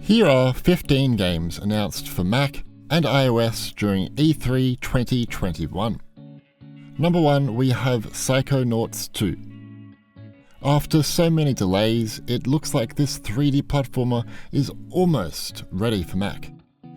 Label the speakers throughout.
Speaker 1: Here are 15 games announced for Mac and iOS during E3 2021. Number 1, we have Psychonauts 2. After so many delays, it looks like this 3D platformer is almost ready for Mac.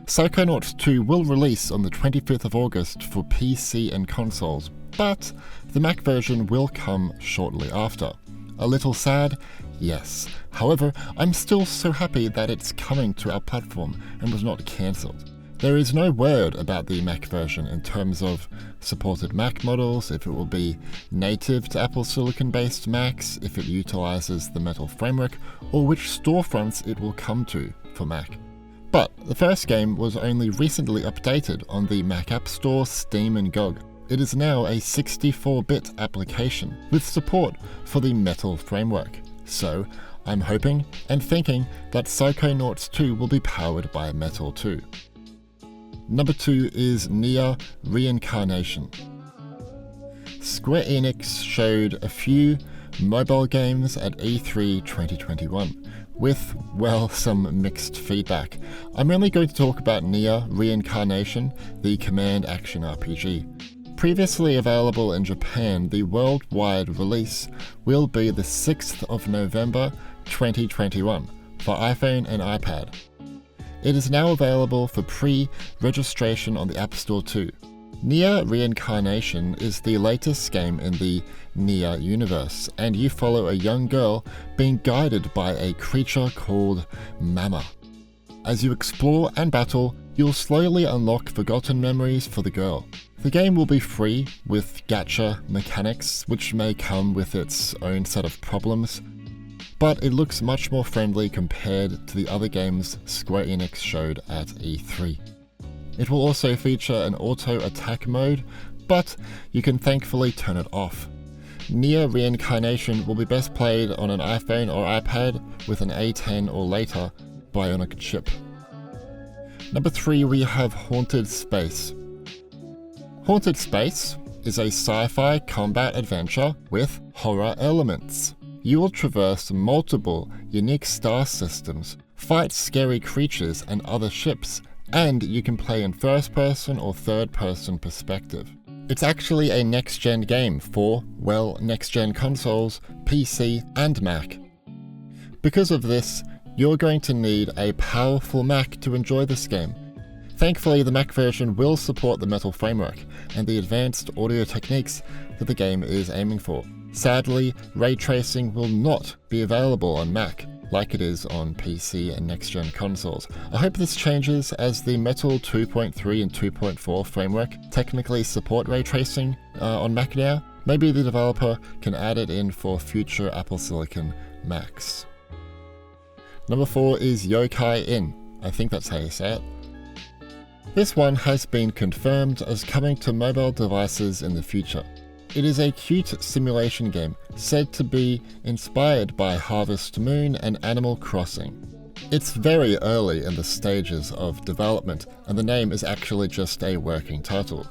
Speaker 1: Psychonauts 2 will release on the 25th of August for PC and consoles, but the Mac version will come shortly after. A little sad? Yes. However, I'm still so happy that it's coming to our platform and was not cancelled. There is no word about the Mac version in terms of supported Mac models, if it will be native to Apple Silicon-based Macs, if it utilizes the Metal framework, or which storefronts it will come to for Mac. But the first game was only recently updated on the Mac App Store, Steam and GOG. It is now a 64-bit application with support for the Metal framework. So, I'm hoping and thinking that Psychonauts 2 will be powered by Metal too. Number 2 is NieR Reincarnation. Square Enix showed a few mobile games at E3 2021 with, well, some mixed feedback. I'm only going to talk about NieR Reincarnation, the command action RPG. Previously available in Japan, the worldwide release will be the 6th of November 2021 for iPhone and iPad. It is now available for pre-registration on the App Store too. NieR Reincarnation is the latest game in the NieR universe, and you follow a young girl being guided by a creature called Mama. As you explore and battle, you'll slowly unlock forgotten memories for the girl. The game will be free with gacha mechanics, which may come with its own set of problems, but it looks much more friendly compared to the other games Square Enix showed at E3. It will also feature an auto attack mode, but you can thankfully turn it off. NieR Reincarnation will be best played on an iPhone or iPad with an A10 or later Bionic chip. Number 3, we have Haunted Space. Haunted Space is a sci-fi combat adventure with horror elements. You will traverse multiple unique star systems, fight scary creatures and other ships, and you can play in first-person or third-person perspective. It's actually a next-gen game for, well, next-gen consoles, PC and Mac. Because of this, you're going to need a powerful Mac to enjoy this game. Thankfully, the Mac version will support the Metal framework and the advanced audio techniques that the game is aiming for. Sadly, ray tracing will not be available on Mac, like it is on PC and next-gen consoles. I hope this changes as the Metal 2.3 and 2.4 framework technically support ray tracing on Mac now. Maybe the developer can add it in for future Apple Silicon Macs. Number 4 is Yokai Inn. I think that's how you say it. This one has been confirmed as coming to mobile devices in the future. It is a cute simulation game said to be inspired by Harvest Moon and Animal Crossing. It's very early in the stages of development, and the name is actually just a working title.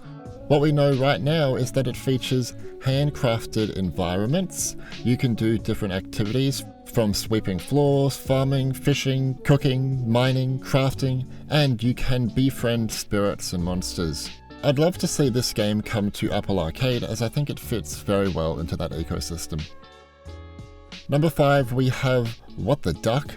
Speaker 1: What we know right now is that it features handcrafted environments. You can do different activities from sweeping floors, farming, fishing, cooking, mining, crafting, and you can befriend spirits and monsters. I'd love to see this game come to Apple Arcade as I think it fits very well into that ecosystem. Number 5, we have What the Duck?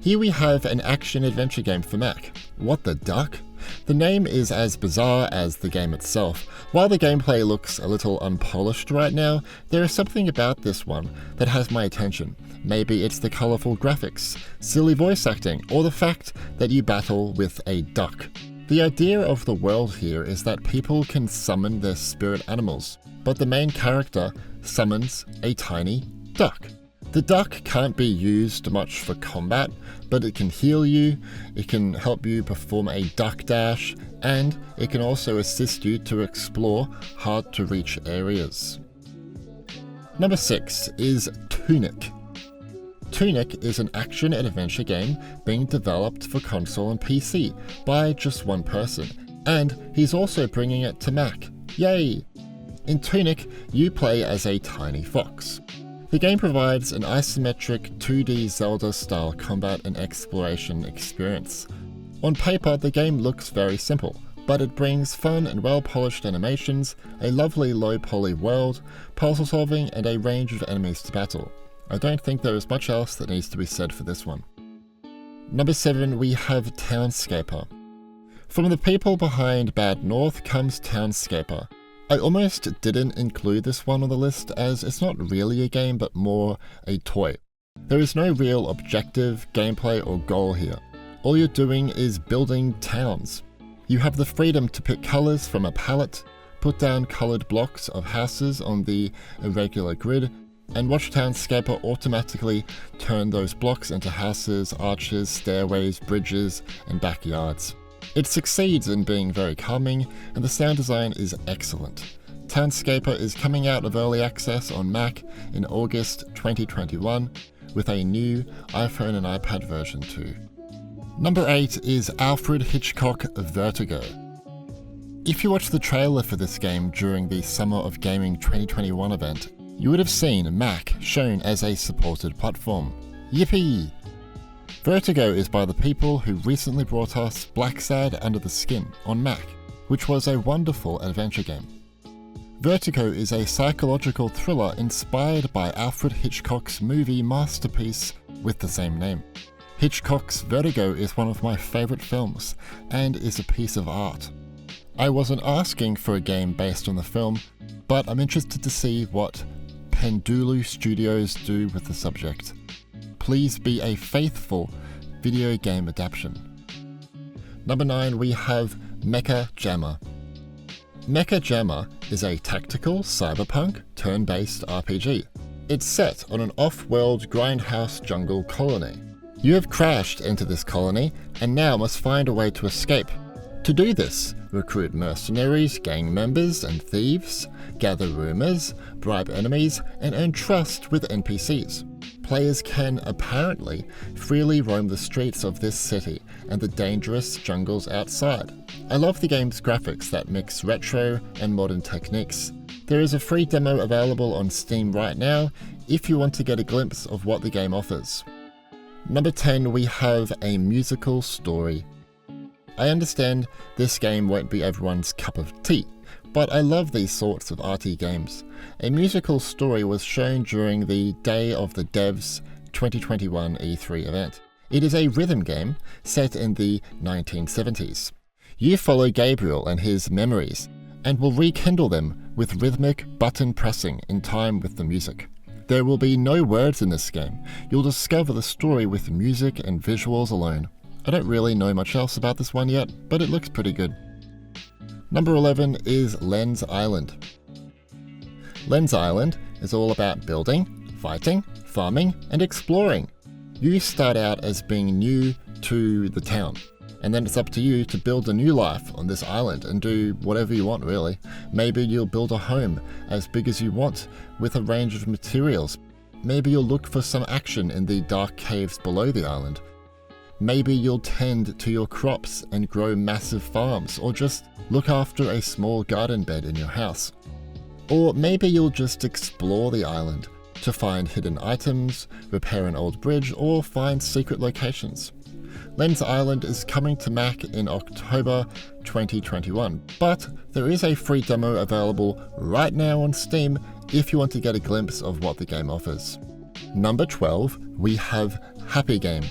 Speaker 1: Here we have an action-adventure game for Mac. What the Duck? The name is as bizarre as the game itself. While the gameplay looks a little unpolished right now, there is something about this one that has my attention. Maybe it's the colourful graphics, silly voice acting, or the fact that you battle with a duck. The idea of the world here is that people can summon their spirit animals, but the main character summons a tiny duck. The duck can't be used much for combat, but it can heal you, it can help you perform a duck dash, and it can also assist you to explore hard-to-reach areas. Number 6 is TUNIC. TUNIC is an action and adventure game being developed for console and PC by just one person, and he's also bringing it to Mac. Yay! In TUNIC, you play as a tiny fox. The game provides an isometric 2D Zelda-style combat and exploration experience. On paper, the game looks very simple, but it brings fun and well-polished animations, a lovely low-poly world, puzzle solving, and a range of enemies to battle. I don't think there is much else that needs to be said for this one. Number 7, we have Townscaper. From the people behind Bad North comes Townscaper. I almost didn't include this one on the list as it's not really a game but more a toy. There is no real objective, gameplay, or goal here. All you're doing is building towns. You have the freedom to pick colours from a palette, put down coloured blocks of houses on the irregular grid, and watch Townscaper automatically turn those blocks into houses, arches, stairways, bridges, and backyards. It succeeds in being very calming, and the sound design is excellent. Townscaper is coming out of early access on Mac in August 2021, with a new iPhone and iPad version too. Number 8 is Alfred Hitchcock Vertigo. If you watched the trailer for this game during the Summer of Gaming 2021 event, you would have seen Mac shown as a supported platform. Yippee! Vertigo is by the people who recently brought us Black Sad Under the Skin on Mac, which was a wonderful adventure game. Vertigo is a psychological thriller inspired by Alfred Hitchcock's movie masterpiece with the same name. Hitchcock's Vertigo is one of my favourite films, and is a piece of art. I wasn't asking for a game based on the film, but I'm interested to see what Pendulu Studios do with the subject. Please be a faithful video game adaptation. Number 9, we have Mechajammer. Mechajammer is a tactical cyberpunk turn-based RPG. It's set on an off-world grindhouse jungle colony. You have crashed into this colony and now must find a way to escape. To do this, recruit mercenaries, gang members, and thieves, gather rumors, bribe enemies, and earn trust with NPCs. Players can, apparently, freely roam the streets of this city and the dangerous jungles outside. I love the game's graphics that mix retro and modern techniques. There is a free demo available on Steam right now if you want to get a glimpse of what the game offers. Number 10, we have a musical story. I understand this game won't be everyone's cup of tea, but I love these sorts of arty games. A musical story was shown during the Day of the Devs 2021 E3 event. It is a rhythm game set in the 1970s. You follow Gabriel and his memories, and will rekindle them with rhythmic button pressing in time with the music. There will be no words in this game. You'll discover the story with music and visuals alone. I don't really know much else about this one yet, but it looks pretty good. Number 11 is Lens Island. Lens Island is all about building, fighting, farming, and exploring. You start out as being new to the town, and then it's up to you to build a new life on this island and do whatever you want really. Maybe you'll build a home as big as you want with a range of materials. Maybe you'll look for some action in the dark caves below the island. Maybe you'll tend to your crops and grow massive farms, or just look after a small garden bed in your house. Or maybe you'll just explore the island to find hidden items, repair an old bridge, or find secret locations. Lens Island is coming to Mac in October 2021, but there is a free demo available right now on Steam if you want to get a glimpse of what the game offers. Number 12, we have Happy Game.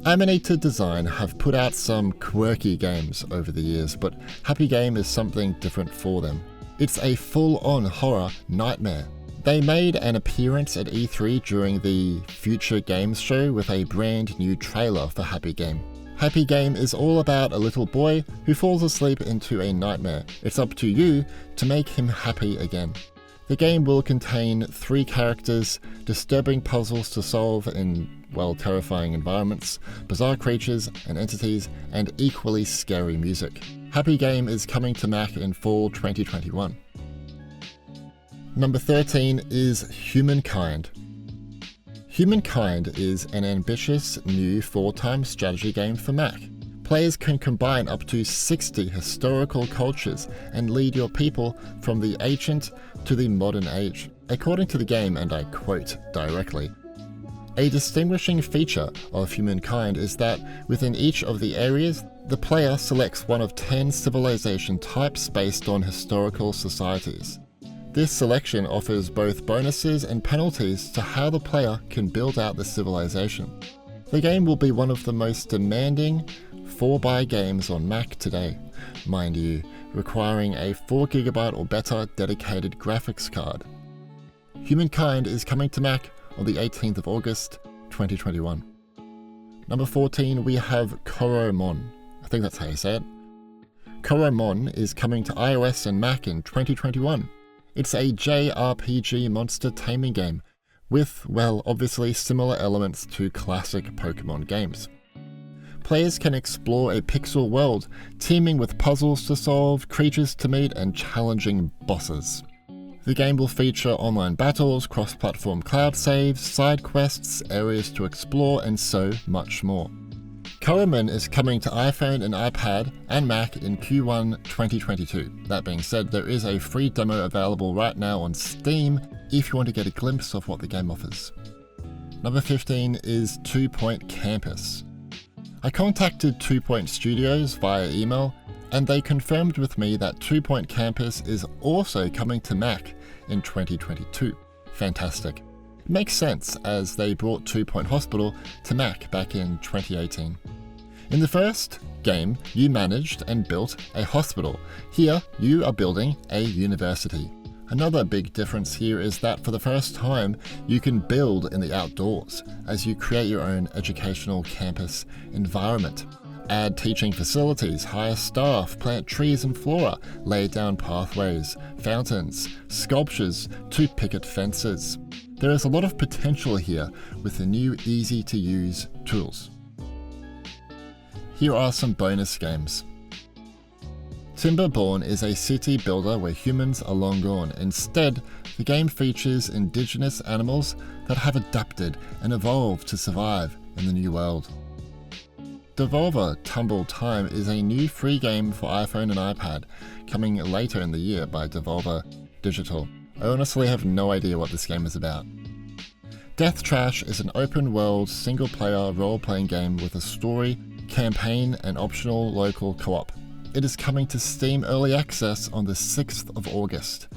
Speaker 1: Amanita Design have put out some quirky games over the years, but Happy Game is something different for them. It's a full-on horror nightmare. They made an appearance at E3 during the Future Games show with a brand new trailer for Happy Game. Happy Game is all about a little boy who falls asleep into a nightmare. It's up to you to make him happy again. The game will contain 3 characters, disturbing puzzles to solve in, well, terrifying environments, bizarre creatures and entities, and equally scary music. Happy Game is coming to Mac in fall 2021. Number 13 is HUMANKIND. HUMANKIND is an ambitious new 4-time strategy game for Mac. Players can combine up to 60 historical cultures and lead your people from the ancient to the modern age. According to the game, and I quote directly, "A distinguishing feature of Humankind is that within each of the areas, the player selects one of 10 civilization types based on historical societies. This selection offers both bonuses and penalties to how the player can build out the civilization. The game will be one of the most demanding 4x games on Mac today, mind you, requiring a 4GB or better dedicated graphics card. Humankind is coming to Mac on the 18th of August, 2021. Number 14, we have Coromon. I think that's how you say it. Coromon is coming to iOS and Mac in 2021. It's a JRPG monster taming game with, well, obviously similar elements to classic Pokemon games. Players can explore a pixel world teeming with puzzles to solve, creatures to meet, and challenging bosses. The game will feature online battles, cross-platform cloud saves, side quests, areas to explore, and so much more. Coromon is coming to iPhone and iPad and Mac in Q1 2022. That being said, there is a free demo available right now on Steam if you want to get a glimpse of what the game offers. Number 15 is 2 Point Campus. I contacted 2 Point Studios via email, and they confirmed with me that 2 Point Campus is also coming to Mac in 2022. Fantastic. It makes sense as they brought 2 Point Hospital to Mac back in 2018. In the first game, you managed and built a hospital. Here, you are building a university. Another big difference here is that for the first time, you can build in the outdoors as you create your own educational campus environment. Add teaching facilities, hire staff, plant trees and flora, lay down pathways, fountains, sculptures to picket fences. There is a lot of potential here with the new easy-to-use tools. Here are some bonus games. Timberborn is a city builder where humans are long gone. Instead, the game features indigenous animals that have adapted and evolved to survive in the new world. Devolver Tumble Time is a new free game for iPhone and iPad, coming later in the year by Devolver Digital. I honestly have no idea what this game is about. Death Trash is an open-world, single-player role-playing game with a story, campaign, and optional local co-op. It is coming to Steam Early Access on the 6th of August.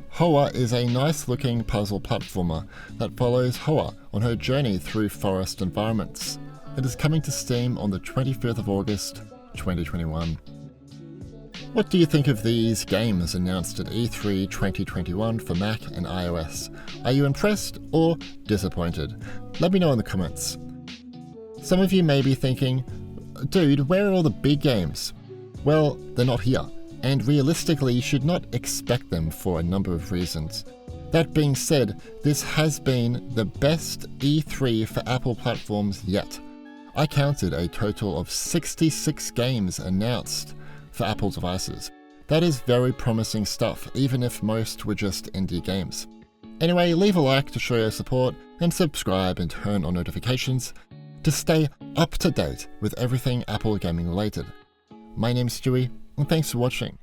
Speaker 1: Hoa is a nice-looking puzzle platformer that follows Hoa on her journey through forest environments. It is coming to Steam on the 25th of August, 2021. What do you think of these games announced at E3 2021 for Mac and iOS? Are you impressed or disappointed? Let me know in the comments. Some of you may be thinking, dude, where are all the big games? Well, they're not here, and realistically you should not expect them for a number of reasons. That being said, this has been the best E3 for Apple platforms yet. I counted a total of 66 games announced for Apple devices. That is very promising stuff, even if most were just indie games. Anyway, leave a like to show your support, and subscribe and turn on notifications to stay up to date with everything Apple gaming related. My name's Stewie, and thanks for watching.